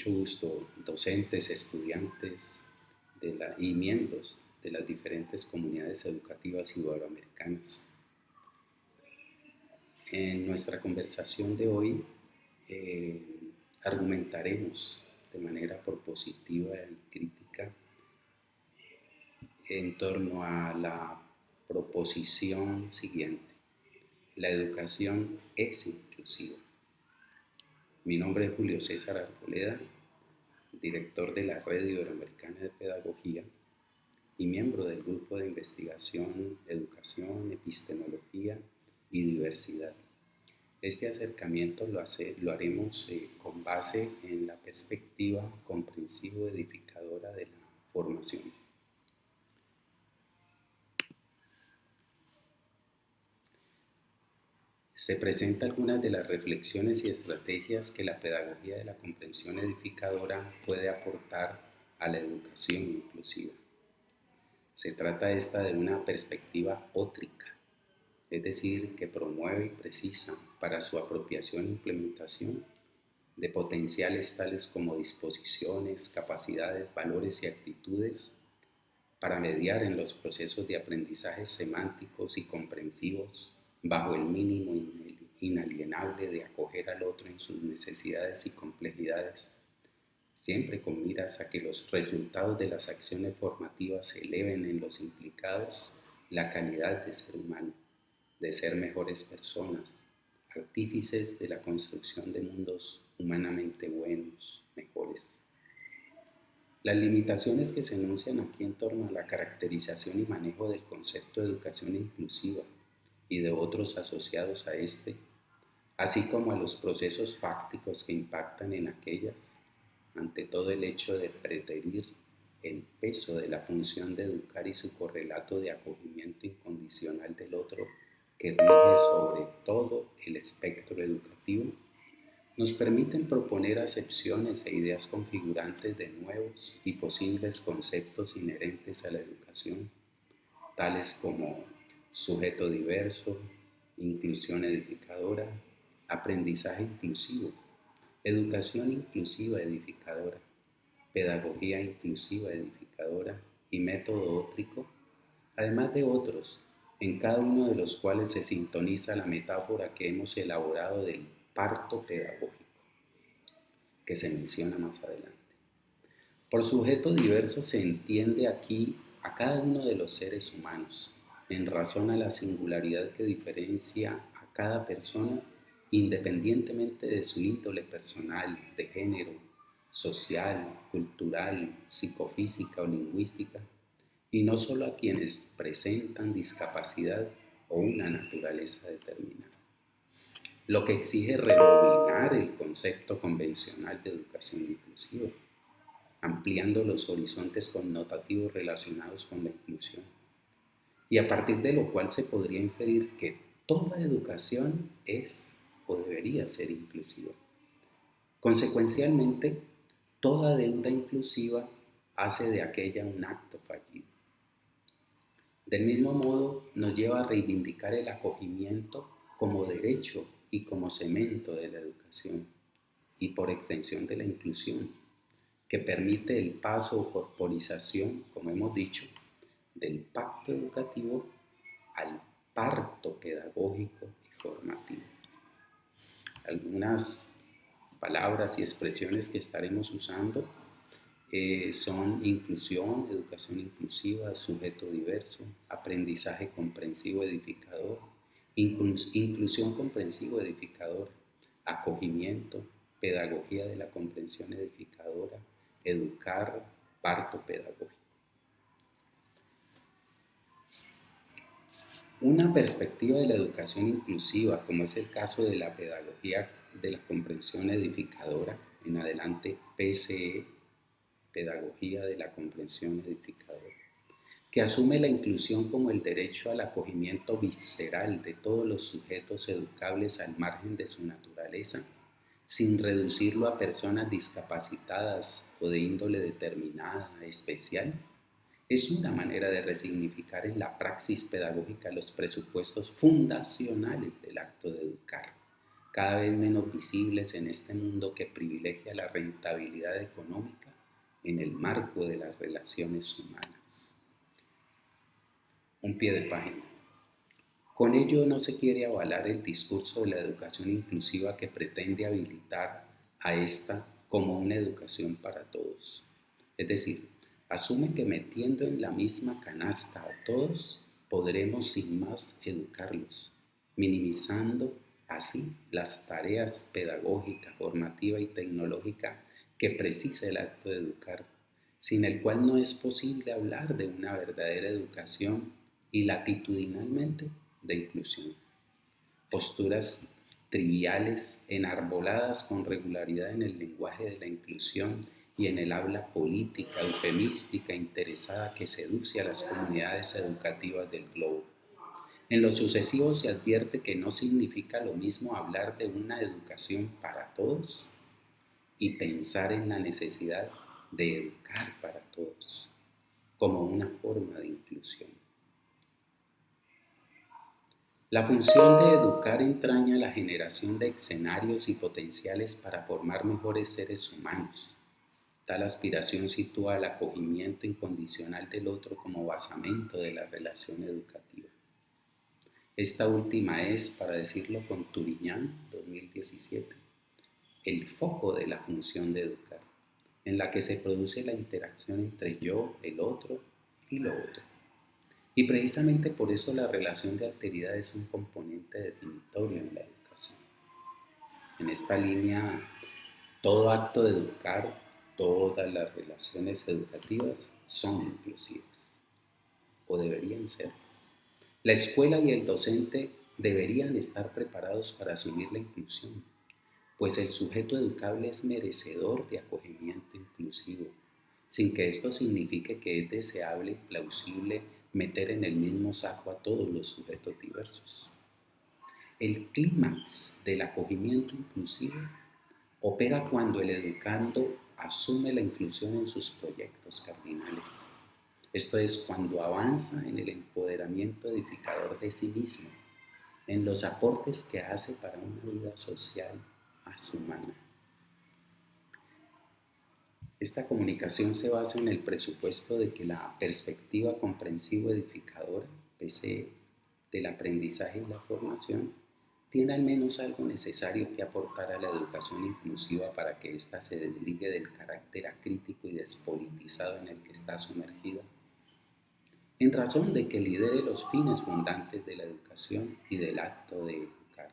mucho gusto docentes, estudiantes y miembros de las diferentes comunidades educativas iberoamericanas. En nuestra conversación de hoy eh, argumentaremos de manera propositiva y crítica en torno a la proposición siguiente: la educación es inclusiva. Mi nombre es Julio César Arboleda, director de la Red Iberoamericana de Pedagogía y miembro del Grupo de Investigación, Educación, Epistemología y Diversidad. Este acercamiento lo haremos con base en la perspectiva comprensivo-edificadora de la formación. Se presentan algunas de las reflexiones y estrategias que la pedagogía de la comprensión edificadora puede aportar a la educación inclusiva. Se trata esta de una perspectiva ótrica, es decir, que promueve y precisa para su apropiación e implementación de potenciales tales como disposiciones, capacidades, valores y actitudes para mediar en los procesos de aprendizaje semánticos y comprensivos bajo el mínimo inalienable de acoger al otro en sus necesidades y complejidades, siempre con miras a que los resultados de las acciones formativas eleven en los implicados la calidad de ser humano, de ser mejores personas, artífices de la construcción de mundos humanamente buenos, mejores. Las limitaciones que se enuncian aquí en torno a la caracterización y manejo del concepto de educación inclusiva y de otros asociados a este, así como a los procesos fácticos que impactan en aquellas, ante todo el hecho de preterir el peso de la función de educar y su correlato de acogimiento incondicional del otro que rige sobre todo el espectro educativo, nos permiten proponer acepciones e ideas configurantes de nuevos y posibles conceptos inherentes a la educación, tales como sujeto diverso, inclusión edificadora, aprendizaje inclusivo, educación inclusiva edificadora, pedagogía inclusiva edificadora y método óptico, además de otros, en cada uno de los cuales se sintoniza la metáfora que hemos elaborado del parto pedagógico, que se menciona más adelante. Por sujeto diverso se entiende aquí a cada uno de los seres humanos, en razón a la singularidad que diferencia a cada persona independientemente de su índole personal, de género, social, cultural, psicofísica o lingüística, y no solo a quienes presentan discapacidad o una naturaleza determinada. Lo que exige rebobinar el concepto convencional de educación inclusiva, ampliando los horizontes connotativos relacionados con la inclusión, y a partir de lo cual se podría inferir que toda educación es o debería ser inclusiva. Consecuencialmente, toda deuda inclusiva hace de aquella un acto fallido. Del mismo modo, nos lleva a reivindicar el acogimiento como derecho y como cemento de la educación, y por extensión de la inclusión, que permite el paso o corporización, como hemos dicho, del pacto educativo al parto pedagógico y formativo. Algunas palabras y expresiones que estaremos usando son inclusión, educación inclusiva, sujeto diverso, aprendizaje comprensivo edificador, inclusión comprensivo edificadora, acogimiento, pedagogía de la comprensión edificadora, educar, parto pedagógico. Una perspectiva de la educación inclusiva, como es el caso de la pedagogía de la comprensión edificadora, en adelante PCE, pedagogía de la comprensión edificadora, que asume la inclusión como el derecho al acogimiento visceral de todos los sujetos educables al margen de su naturaleza, sin reducirlo a personas discapacitadas o de índole determinada, especial, es una manera de resignificar en la praxis pedagógica los presupuestos fundacionales del acto de educar, cada vez menos visibles en este mundo que privilegia la rentabilidad económica en el marco de las relaciones humanas. Un pie de página. Con ello no se quiere avalar el discurso de la educación inclusiva que pretende habilitar a esta como una educación para todos. Es decir, asume que metiendo en la misma canasta a todos, podremos sin más educarlos, minimizando así las tareas pedagógica, formativa y tecnológica que precisa el acto de educar, sin el cual no es posible hablar de una verdadera educación y latitudinalmente de inclusión. Posturas triviales, enarboladas con regularidad en el lenguaje de la inclusión y en el habla política, eufemística, interesada que seduce a las comunidades educativas del globo. En lo sucesivo se advierte que no significa lo mismo hablar de una educación para todos y pensar en la necesidad de educar para todos como una forma de inclusión. La función de educar entraña la generación de escenarios y potenciales para formar mejores seres humanos. Tal aspiración sitúa el acogimiento incondicional del otro como basamento de la relación educativa. Esta última es, para decirlo con Turiñán, 2017, el foco de la función de educar, en la que se produce la interacción entre yo, el otro y lo otro. Y precisamente por eso la relación de alteridad es un componente definitorio en la educación. En esta línea, todo acto de educar, todas las relaciones educativas son inclusivas, o deberían ser. La escuela y el docente deberían estar preparados para asumir la inclusión, pues el sujeto educable es merecedor de acogimiento inclusivo, sin que esto signifique que es deseable y plausible meter en el mismo saco a todos los sujetos diversos. El clímax del acogimiento inclusivo opera cuando el educando asume la inclusión en sus proyectos cardinales. Esto es cuando avanza en el empoderamiento edificador de sí mismo, en los aportes que hace para una vida social más humana. Esta comunicación se basa en el presupuesto de que la perspectiva comprensiva edificadora, PCE, del aprendizaje y la formación, tiene al menos algo necesario que aportar a la educación inclusiva para que ésta se desligue del carácter acrítico y despolitizado en el que está sumergida, en razón de que lidere los fines fundantes de la educación y del acto de educar,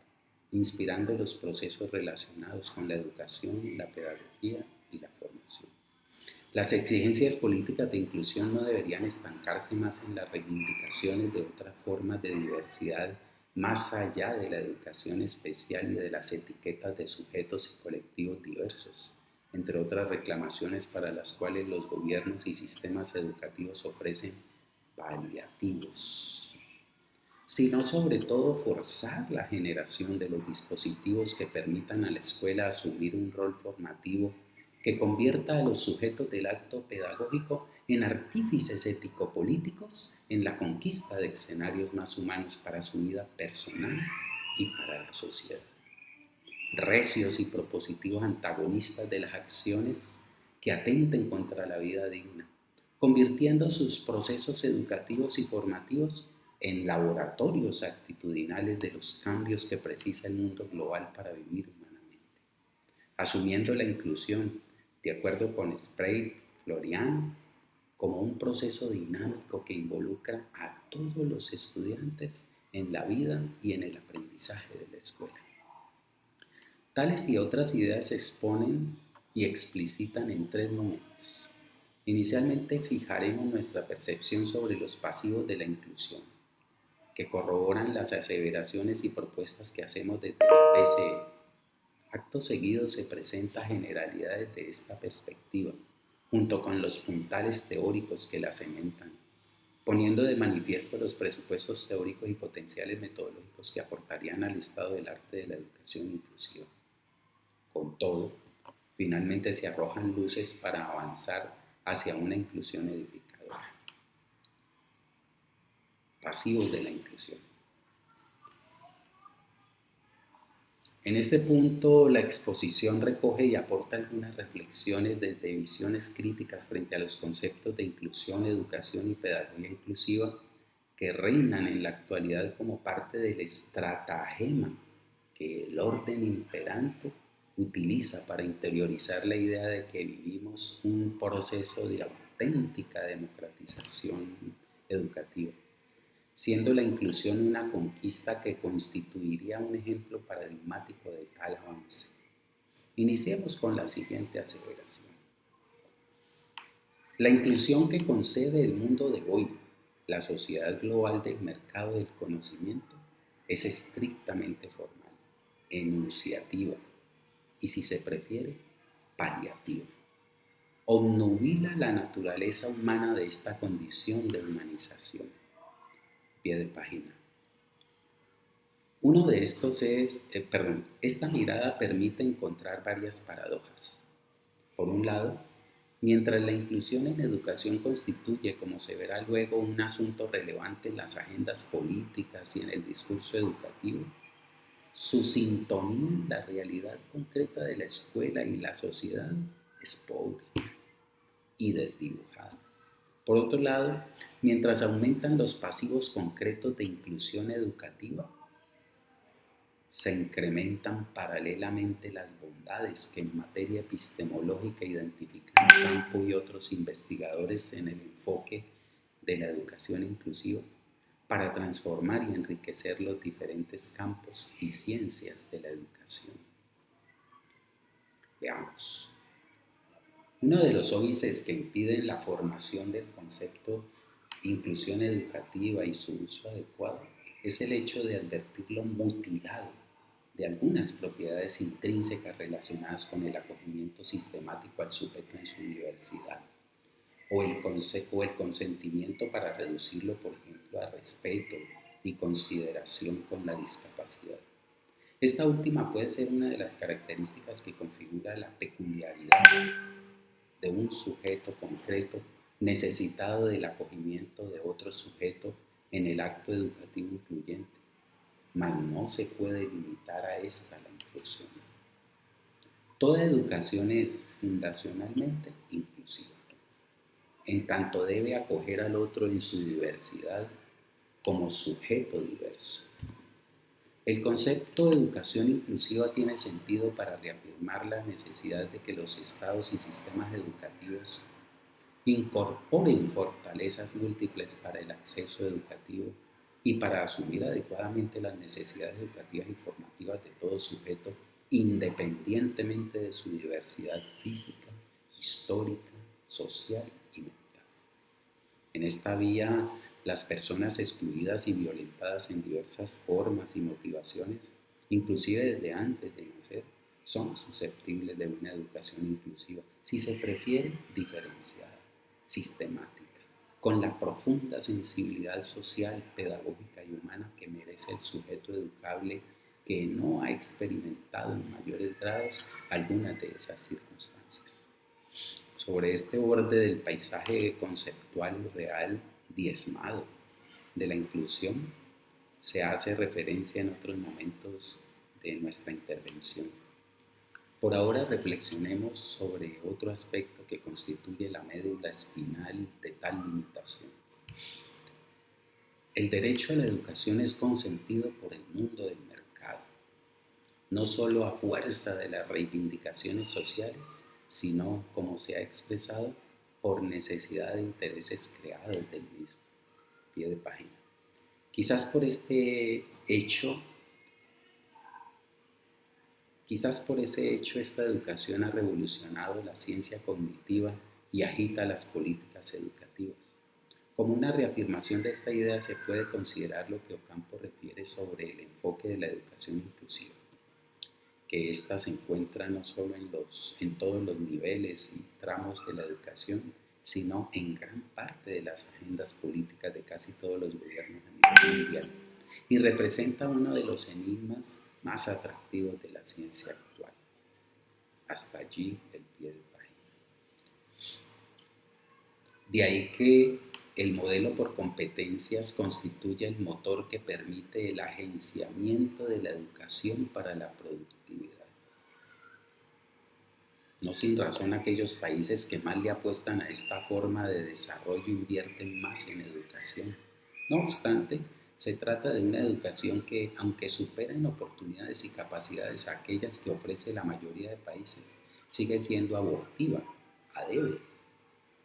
inspirando los procesos relacionados con la educación, la pedagogía y la formación. Las exigencias políticas de inclusión no deberían estancarse más en las reivindicaciones de otras formas de diversidad más allá de la educación especial y de las etiquetas de sujetos y colectivos diversos, entre otras reclamaciones para las cuales los gobiernos y sistemas educativos ofrecen paliativos, sino sobre todo forzar la generación de los dispositivos que permitan a la escuela asumir un rol formativo que convierta a los sujetos del acto pedagógico en artífices ético-políticos en la conquista de escenarios más humanos para su vida personal y para la sociedad. Recios y propositivos antagonistas de las acciones que atenten contra la vida digna, convirtiendo sus procesos educativos y formativos en laboratorios actitudinales de los cambios que precisa el mundo global para vivir humanamente. Asumiendo la inclusión, de acuerdo con Sprague Florian, como un proceso dinámico que involucra a todos los estudiantes en la vida y en el aprendizaje de la escuela. Tales y otras ideas se exponen y explicitan en tres momentos. Inicialmente fijaremos nuestra percepción sobre los pasivos de la inclusión, que corroboran las aseveraciones y propuestas que hacemos desde el PCE. Acto seguido se presenta generalidades de esta perspectiva, junto con los puntales teóricos que la cementan, poniendo de manifiesto los presupuestos teóricos y potenciales metodológicos que aportarían al estado del arte de la educación inclusiva. Con todo, finalmente se arrojan luces para avanzar hacia una inclusión edificadora. Pasivos de la inclusión. En este punto, la exposición recoge y aporta algunas reflexiones desde visiones críticas frente a los conceptos de inclusión, educación y pedagogía inclusiva que reinan en la actualidad como parte del estratagema que el orden imperante utiliza para interiorizar la idea de que vivimos un proceso de auténtica democratización educativa, siendo la inclusión una conquista que constituiría un ejemplo paradigmático de tal avance. Iniciemos con la siguiente aseveración. La inclusión que concede el mundo de hoy, la sociedad global del mercado del conocimiento, es estrictamente formal, enunciativa y, si se prefiere, paliativa. Obnubila la naturaleza humana de esta condición de humanización. Pie de página. Uno de estos esta mirada permite encontrar varias paradojas. Por un lado, mientras la inclusión en educación constituye, como se verá luego, un asunto relevante en las agendas políticas y en el discurso educativo, su sintonía en la realidad concreta de la escuela y la sociedad es pobre y desdibujada. Por otro lado, mientras aumentan los pasivos concretos de inclusión educativa, se incrementan paralelamente las bondades que en materia epistemológica identifican Campo y otros investigadores en el enfoque de la educación inclusiva para transformar y enriquecer los diferentes campos y ciencias de la educación. Veamos. Uno de los óbices que impiden la formación del concepto inclusión educativa y su uso adecuado es el hecho de advertirlo mutilado de algunas propiedades intrínsecas relacionadas con el acogimiento sistemático al sujeto en su diversidad, o el consentimiento para reducirlo, por ejemplo, a respeto y consideración con la discapacidad. Esta última puede ser una de las características que configura la peculiaridad de un sujeto concreto necesitado del acogimiento de otro sujeto en el acto educativo incluyente, mas no se puede limitar a esta la inclusión. Toda educación es fundacionalmente inclusiva, en tanto debe acoger al otro en su diversidad como sujeto diverso. El concepto de educación inclusiva tiene sentido para reafirmar la necesidad de que los estados y sistemas educativos incorporen fortalezas múltiples para el acceso educativo y para asumir adecuadamente las necesidades educativas y formativas de todo sujeto, independientemente de su diversidad física, histórica, social y mental. En esta vía, las personas excluidas y violentadas en diversas formas y motivaciones, inclusive desde antes de nacer, son susceptibles de una educación inclusiva, si se prefiere diferenciada, sistemática, con la profunda sensibilidad social, pedagógica y humana que merece el sujeto educable que no ha experimentado en mayores grados algunas de esas circunstancias. Sobre este borde del paisaje conceptual y real diezmado de la inclusión se hace referencia en otros momentos de nuestra intervención. Por ahora reflexionemos sobre otro aspecto que constituye la médula espinal de tal limitación. El derecho a la educación es consentido por el mundo del mercado, no solo a fuerza de las reivindicaciones sociales, sino, como se ha expresado, por necesidad de intereses creados del mismo. Pie de página. Quizás por ese hecho esta educación ha revolucionado la ciencia cognitiva y agita las políticas educativas. Como una reafirmación de esta idea se puede considerar lo que Ocampo refiere sobre el enfoque de la educación inclusiva, que ésta se encuentra no solo en todos los niveles y tramos de la educación, sino en gran parte de las agendas políticas de casi todos los gobiernos a nivel mundial, y representa uno de los enigmas más atractivos de la ciencia actual. Hasta allí el pie de página. De ahí que el modelo por competencias constituye el motor que permite el agenciamiento de la educación para la productividad. No sin razón aquellos países que más le apuestan a esta forma de desarrollo invierten más en educación. No obstante, se trata de una educación que, aunque supera en oportunidades y capacidades a aquellas que ofrece la mayoría de países, sigue siendo abortiva, adebe,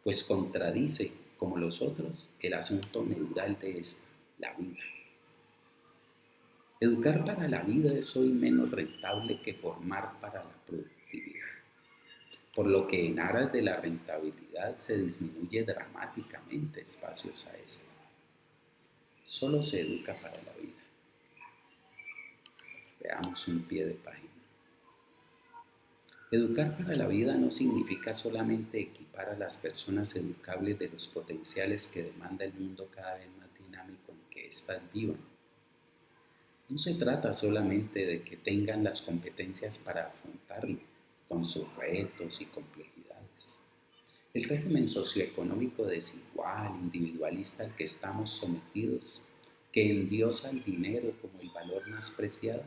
pues contradice, como los otros, el asunto neural de esta, la vida. Educar para la vida es hoy menos rentable que formar para la productividad, por lo que en aras de la rentabilidad se disminuye dramáticamente espacios a esta. Solo se educa para la vida. Veamos un pie de página. Educar para la vida no significa solamente equipar a las personas educables de los potenciales que demanda el mundo cada vez más dinámico en que éstas vivan. No se trata solamente de que tengan las competencias para afrontarlo, con sus retos y complejidades. El régimen socioeconómico desigual, individualista al que estamos sometidos, que endiosa el dinero como el valor más preciado,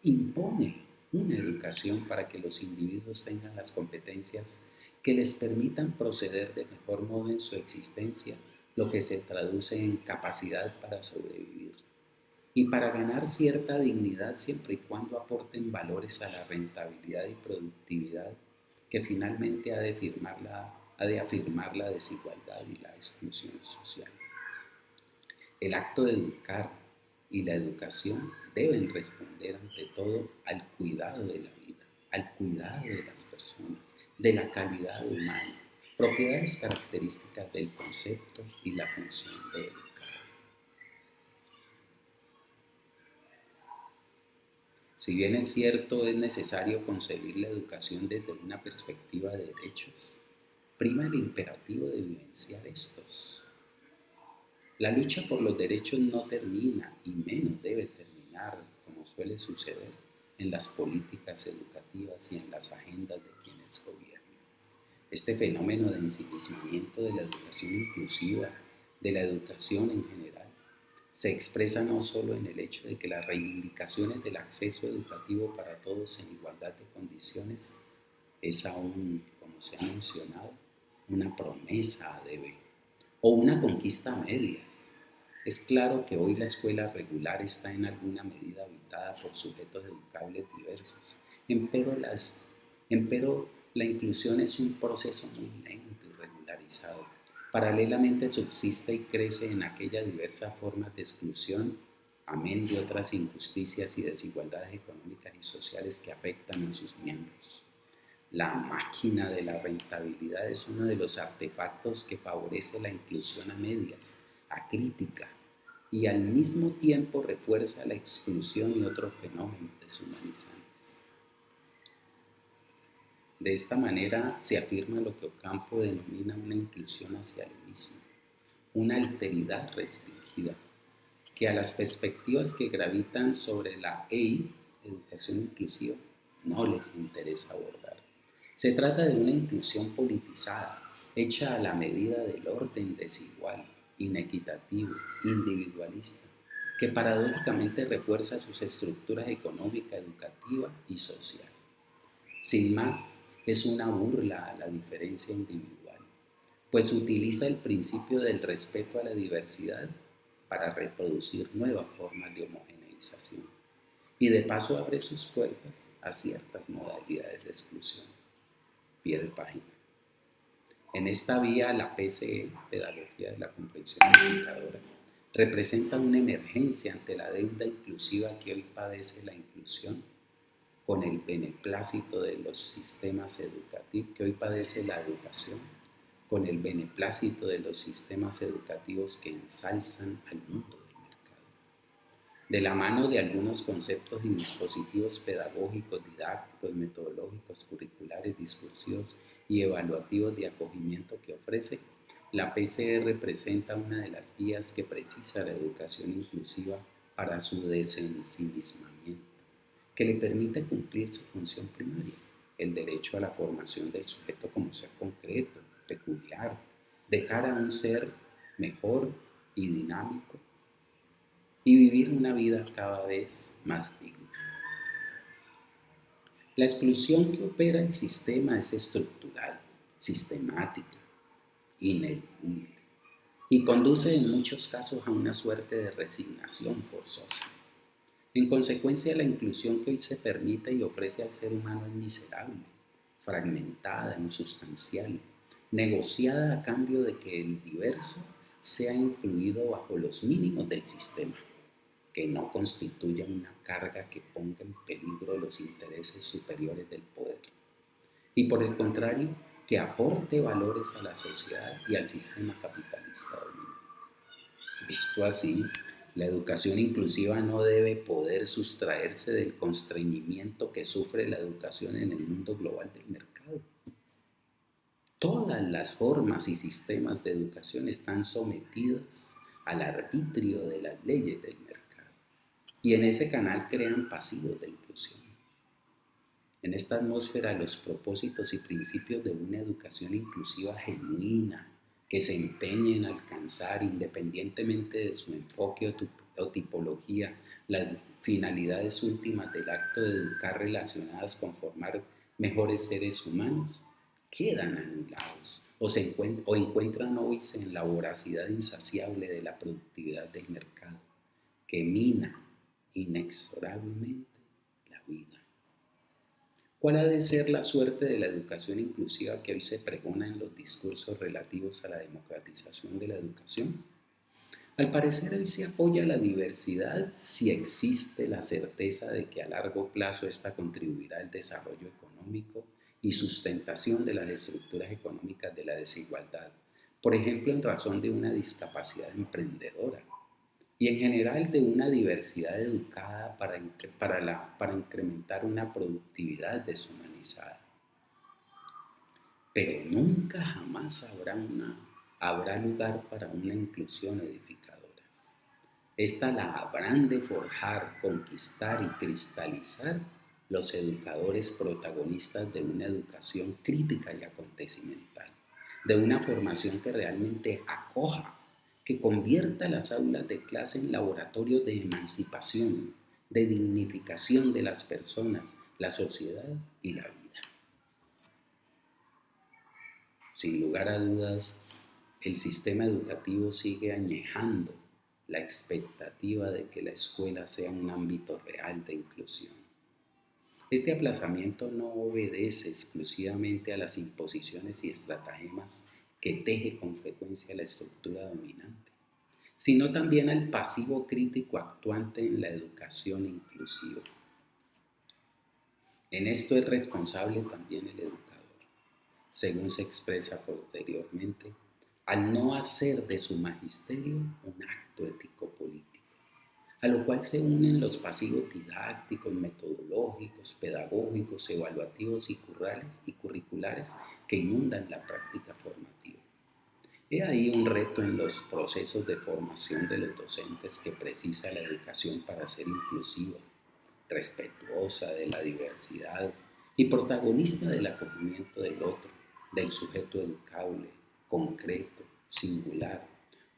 impone una educación para que los individuos tengan las competencias que les permitan proceder de mejor modo en su existencia, lo que se traduce en capacidad para sobrevivir y para ganar cierta dignidad siempre y cuando aporten valores a la rentabilidad y productividad que finalmente ha de afirmar la desigualdad y la exclusión social. El acto de educar y la educación deben responder ante todo al cuidado de la vida, al cuidado de las personas, de la calidad humana, propiedades características del concepto y la función de educar. Si bien es cierto, es necesario concebir la educación desde una perspectiva de derechos, prima el imperativo de vivenciar estos. La lucha por los derechos no termina, y menos debe terminar, como suele suceder, en las políticas educativas y en las agendas de quienes gobiernan. Este fenómeno de ensimismamiento de la educación inclusiva, de la educación en general, se expresa no solo en el hecho de que las reivindicaciones del acceso educativo para todos en igualdad de condiciones es aún, como se ha mencionado, una promesa a deber o una conquista a medias. Es claro que hoy la escuela regular está en alguna medida habitada por sujetos educables diversos, empero la inclusión es un proceso muy lento y regularizado. Paralelamente subsiste y crece en aquellas diversas formas de exclusión, amén de otras injusticias y desigualdades económicas y sociales que afectan a sus miembros. La máquina de la rentabilidad es uno de los artefactos que favorece la inclusión a medias, acrítica, y al mismo tiempo refuerza la exclusión y otros fenómenos deshumanizantes. De esta manera se afirma lo que Ocampo denomina una inclusión hacia el mismo, una alteridad restringida, que a las perspectivas que gravitan sobre la EI, educación inclusiva, no les interesa abordar. Se trata de una inclusión politizada, hecha a la medida del orden desigual, inequitativo, individualista, que paradójicamente refuerza sus estructuras económica, educativa y social. Sin más, es una burla a la diferencia individual, pues utiliza el principio del respeto a la diversidad para reproducir nuevas formas de homogeneización y de paso abre sus puertas a ciertas modalidades de exclusión. Pie de página. En esta vía, la PCE, Pedagogía de la Comprensión Unificadora, representa una emergencia ante la deuda inclusiva que hoy padece la inclusión con el beneplácito de los sistemas educativos, que hoy padece la educación, con el beneplácito de los sistemas educativos que ensalzan al mundo del mercado. De la mano de algunos conceptos y dispositivos pedagógicos, didácticos, metodológicos, curriculares, discursivos y evaluativos de acogimiento que ofrece, la PCE representa una de las vías que precisa la educación inclusiva para su desensimismamiento, que le permite cumplir su función primaria, el derecho a la formación del sujeto como ser concreto, peculiar, de cara a un ser mejor y dinámico y vivir una vida cada vez más digna. La exclusión que opera el sistema es estructural, sistemática, ineludible y conduce en muchos casos a una suerte de resignación forzosa. En consecuencia, la inclusión que hoy se permite y ofrece al ser humano es miserable, fragmentada, insustancial, negociada a cambio de que el diverso sea incluido bajo los mínimos del sistema, que no constituya una carga que ponga en peligro los intereses superiores del poder, y por el contrario, que aporte valores a la sociedad y al sistema capitalista dominante. Visto así, la educación inclusiva no debe poder sustraerse del constreñimiento que sufre la educación en el mundo global del mercado. Todas las formas y sistemas de educación están sometidas al arbitrio de las leyes del mercado y en ese canal crean pasivos de inclusión. En esta atmósfera, los propósitos y principios de una educación inclusiva genuina, que se empeñe en alcanzar, independientemente de su enfoque o tipología, las finalidades últimas del acto de educar relacionadas con formar mejores seres humanos, quedan anulados o encuentran óbice en la voracidad insaciable de la productividad del mercado, que mina inexorablemente la vida. ¿Cuál ha de ser la suerte de la educación inclusiva que hoy se pregona en los discursos relativos a la democratización de la educación? Al parecer hoy se apoya la diversidad si existe la certeza de que a largo plazo esta contribuirá al desarrollo económico y sustentación de las estructuras económicas de la desigualdad, por ejemplo en razón de una discapacidad emprendedora, y en general de una diversidad educada para incrementar una productividad deshumanizada. Pero nunca jamás habrá lugar para una inclusión edificadora. Esta la habrán de forjar, conquistar y cristalizar los educadores protagonistas de una educación crítica y acontecimental, de una formación que realmente acoja, que convierta las aulas de clase en laboratorios de emancipación, de dignificación de las personas, la sociedad y la vida. Sin lugar a dudas, el sistema educativo sigue añejando la expectativa de que la escuela sea un ámbito real de inclusión. Este aplazamiento no obedece exclusivamente a las imposiciones y estratagemas que teje con frecuencia la estructura dominante, sino también al pasivo crítico actuante en la educación inclusiva. En esto es responsable también el educador, según se expresa posteriormente, al no hacer de su magisterio un acto ético-político, a lo cual se unen los pasivos didácticos, metodológicos, pedagógicos, evaluativos y curriculares que inundan la práctica formativa. He ahí un reto en los procesos de formación de los docentes que precisa la educación para ser inclusiva, respetuosa de la diversidad y protagonista del acogimiento del otro, del sujeto educable, concreto, singular,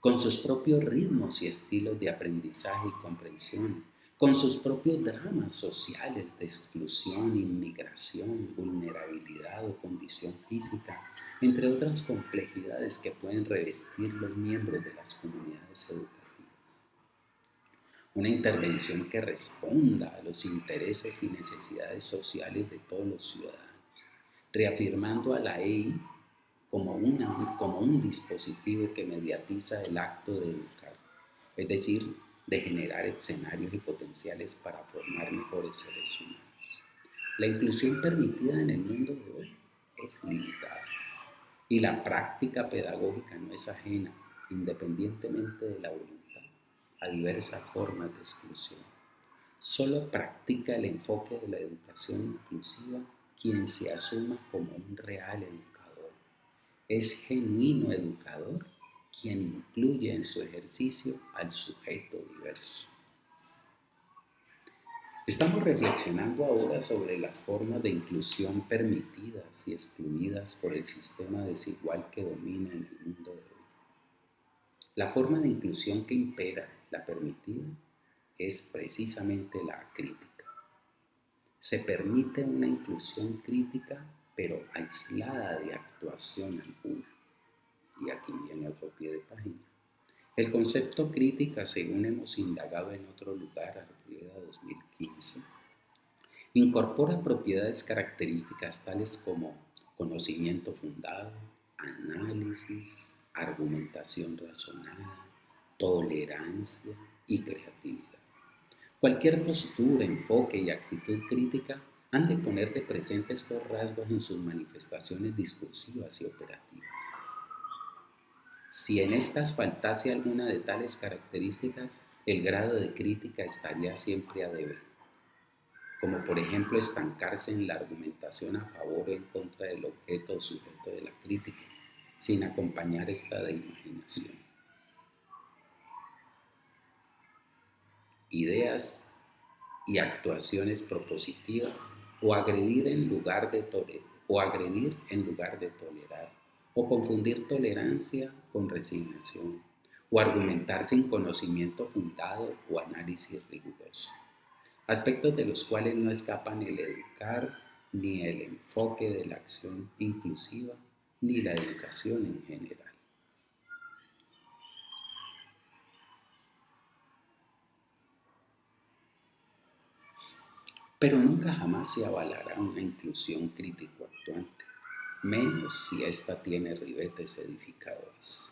con sus propios ritmos y estilos de aprendizaje y comprensión, con sus propios dramas sociales de exclusión, inmigración, vulnerabilidad o condición física, entre otras complejidades que pueden revestir los miembros de las comunidades educativas. Una intervención que responda a los intereses y necesidades sociales de todos los ciudadanos, reafirmando a la EI como un dispositivo que mediatiza el acto de educar, es decir, de generar escenarios y potenciales para formar mejores seres humanos. La inclusión permitida en el mundo de hoy es limitada y la práctica pedagógica no es ajena, independientemente de la voluntad, a diversas formas de exclusión. Solo practica el enfoque de la educación inclusiva quien se asuma como un real educador. Es genuino educador quien incluye en su ejercicio al sujeto diverso. Estamos reflexionando ahora sobre las formas de inclusión permitidas y excluidas por el sistema desigual que domina en el mundo de hoy. La forma de inclusión que impera, la permitida, es precisamente la crítica. Se permite una inclusión crítica, pero aislada de actuación alguna. Y aquí viene otro pie de página. El concepto crítica, según hemos indagado en otro lugar, Arboleda 2015, incorpora propiedades características tales como conocimiento fundado, análisis, argumentación razonada, tolerancia y creatividad. Cualquier postura, enfoque y actitud crítica han de poner de presente estos rasgos en sus manifestaciones discursivas y operativas. Si en estas faltase alguna de tales características, el grado de crítica estaría siempre a deber, como por ejemplo estancarse en la argumentación a favor o en contra del objeto o sujeto de la crítica, sin acompañar esta de imaginación. Ideas y actuaciones propositivas o agredir en lugar de tolerar, o confundir tolerancia con resignación, o argumentar sin conocimiento fundado o análisis riguroso. Aspectos de los cuales no escapan el educar, ni el enfoque de la acción inclusiva, ni la educación en general. Pero nunca jamás se avalará una inclusión crítico-actuante, menos si ésta tiene ribetes edificadores.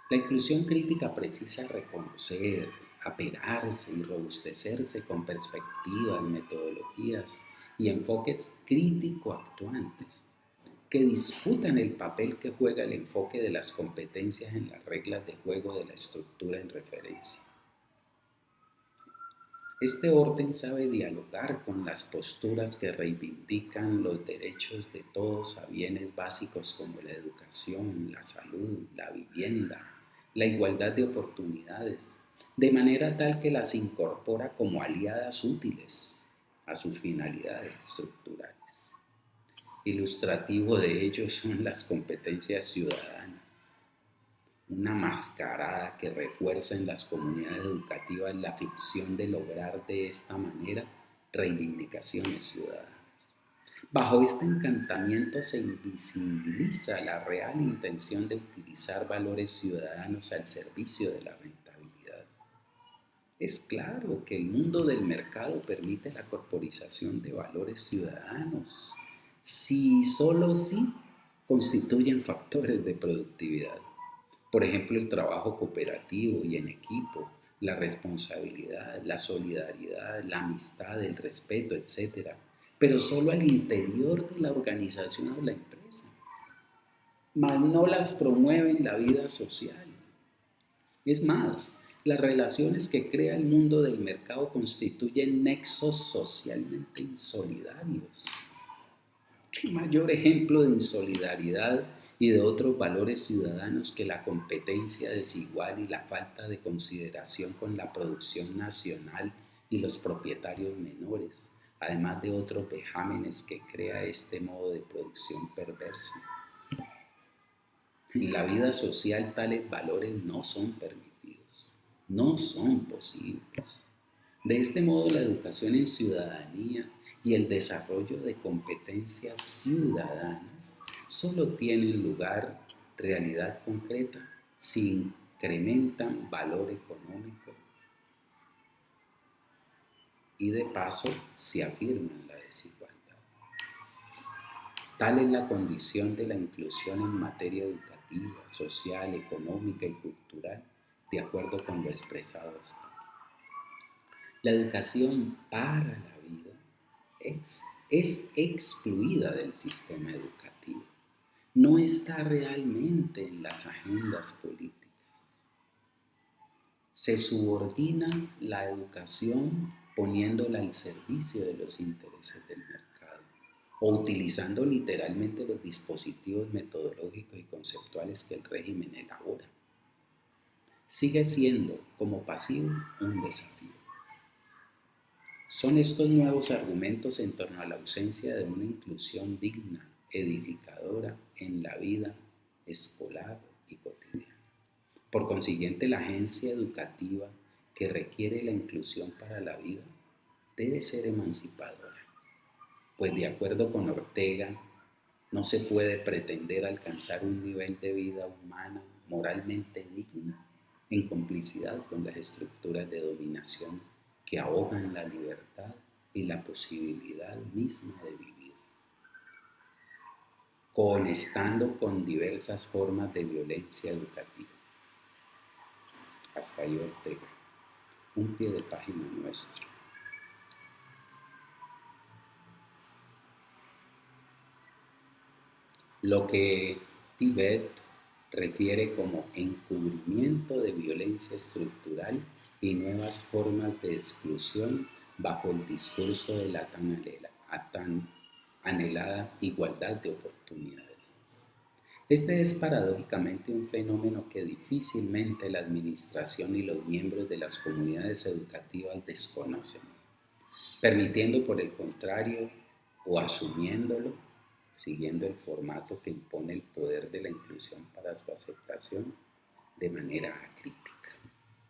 La inclusión crítica precisa reconocer, aperarse y robustecerse con perspectivas, metodologías y enfoques crítico-actuantes que disputan el papel que juega el enfoque de las competencias en las reglas de juego de la estructura en referencia. Este orden sabe dialogar con las posturas que reivindican los derechos de todos a bienes básicos como la educación, la salud, la vivienda, la igualdad de oportunidades, de manera tal que las incorpora como aliadas útiles a sus finalidades estructurales. Ilustrativo de ello son las competencias ciudadanas, una mascarada que refuerza en las comunidades educativas la ficción de lograr de esta manera reivindicaciones ciudadanas. Bajo este encantamiento se invisibiliza la real intención de utilizar valores ciudadanos al servicio de la rentabilidad. Es claro que el mundo del mercado permite la corporización de valores ciudadanos, si solo si constituyen factores de productividad. Por ejemplo, el trabajo cooperativo y en equipo, la responsabilidad, la solidaridad, la amistad, el respeto, etc. Pero solo al interior de la organización o la empresa. Mas no las promueve en la vida social. Es más, las relaciones que crea el mundo del mercado constituyen nexos socialmente insolidarios. ¿Qué mayor ejemplo de insolidaridad y de otros valores ciudadanos que la competencia desigual y la falta de consideración con la producción nacional y los propietarios menores, además de otros vejámenes que crea este modo de producción perverso? En la vida social tales valores no son permitidos, no son posibles. De este modo, la educación en ciudadanía y el desarrollo de competencias ciudadanas solo tienen lugar realidad concreta si incrementan valor económico y de paso si afirman la desigualdad. Tal es la condición de la inclusión en materia educativa, social, económica y cultural, de acuerdo con lo expresado hasta aquí. La educación para la vida es excluida del sistema educativo. No está realmente en las agendas políticas. Se subordina la educación poniéndola al servicio de los intereses del mercado o utilizando literalmente los dispositivos metodológicos y conceptuales que el régimen elabora. Sigue siendo, como pasivo, un desafío. Son estos nuevos argumentos en torno a la ausencia de una inclusión digna, edificadora en la vida escolar y cotidiana. Por consiguiente, la agencia educativa que requiere la inclusión para la vida debe ser emancipadora, pues de acuerdo con Ortega, no se puede pretender alcanzar un nivel de vida humana moralmente digna en complicidad con las estructuras de dominación que ahogan la libertad y la posibilidad misma de vivir, conectando con diversas formas de violencia educativa. Hasta ahí Ortega, un pie de página nuestro. Lo que Tibet refiere como encubrimiento de violencia estructural y nuevas formas de exclusión bajo el discurso de la tan anhelada igualdad de oportunidades. Este es paradójicamente un fenómeno que difícilmente la administración y los miembros de las comunidades educativas desconocen, permitiendo por el contrario o asumiéndolo, siguiendo el formato que impone el poder de la inclusión para su aceptación de manera acrítica,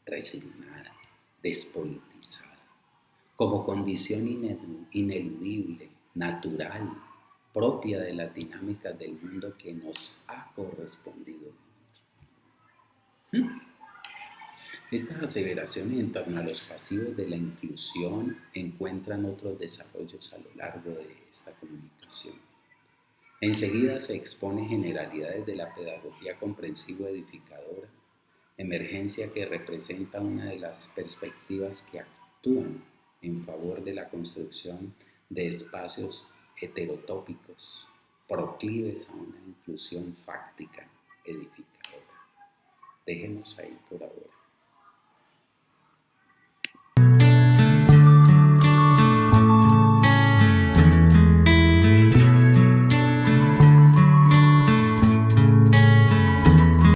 resignada, despolitizada, como condición ineludible, natural, propia de las dinámicas del mundo que nos ha correspondido vivir. Estas aseveraciones en torno a los pasivos de la inclusión encuentran otros desarrollos a lo largo de esta comunicación. Enseguida se expone generalidades de la pedagogía comprensivo-edificadora, emergencia que representa una de las perspectivas que actúan en favor de la construcción de espacios heterotópicos, proclives a una inclusión fáctica edificadora. Dejemos ahí por ahora.